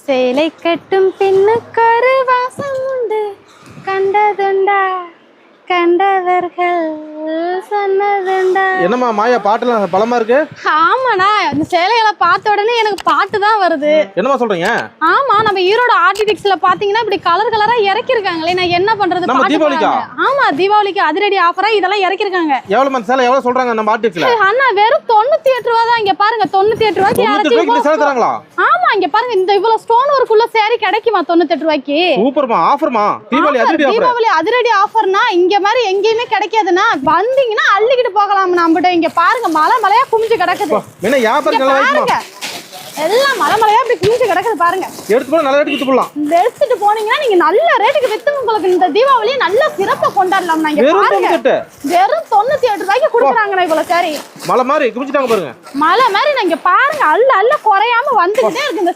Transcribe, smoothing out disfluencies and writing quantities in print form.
சேலை கட்டும் பெண்ணுக்கொரு வாசம் உண்டு கண்டதுண்டா கண்டவர்கள் சொன்னதுண்டா. என்னம்மா மாயா பாட்டுலாம் பலமா இருக்கு? ஆமாண்ணா, இந்த சேலைகளை பார்த்த உடனே எனக்கு பாட்டு தான் வருது. என்னம்மா சொல்றீங்க? ஆமா, நம்ம ஈரோடு ஆர்டிடிக்ஸ்ல பாத்தீங்கன்னா இப்படி கலர் கலரா இறக்கிருக்காங்களே, நான் என்ன பண்றது? நம்ம தீபாவளிக்கா? ஆமா, தீபாவளிக்கு அதிரடி ஆஃபரா இதெல்லாம் இறக்கிருக்காங்க. எவ்வளவு மந்த் சேலை எவ்வளவு சொல்றாங்க நம்ம ஆர்டிடிக்ஸ்ல? அண்ணா வெறும் 98 ரூபா தான். இங்க பாருங்க 98 ரூபாய்க்கு சேலை தராங்களா? ஆமா, இங்க பாருங்க இந்த இவ்வளவு ஸ்டோன் ஒர்க் உள்ள saree கிடைக்குமா 98 ரூபாய்க்கு? சூப்பர்மா, ஆஃபர்மா. தீபாவளி அதிரடி ஆஃபர். தீபாவளி அதிரடி ஆஃபர்னா இங்க மாதிரி எங்கேயுமே கிடைக்காதுன்னா, வந்தீங்கன்னா அள்ளிக்கிட்டு போகலாம். நம்மட்ட இங்க பாருங்க மலையா குமிஞ்சு கிடக்குது. என்ன வியாபாரம் நல்லா வைக்குமா? எல்லாம் மலையா இப்படி குமிஞ்சு கிடக்குது பாருங்க. எடுத்து போனா நல்ல ரேட்டுக்கு வித்து போலாம். எடுத்துட்டு போனீங்கன்னா நீங்க நல்ல ரேட்டுக்கு வித்து உங்களுக்கு இந்த தீபாவளியை நல்ல சிறப்பா கொண்டாடலாம். நாங்க பாருங்க வெறும் 98 ரூபாய்க்கு கொடுக்குறாங்கண்ணா இவ்வளவு saree. மலை மாதிரி குமிச்சிட்டாங்க பாருங்க. மலை மாதிரி நீங்க பாருங்க, அள்ள குறையாம வந்துகிட்டே இருக்கு இந்த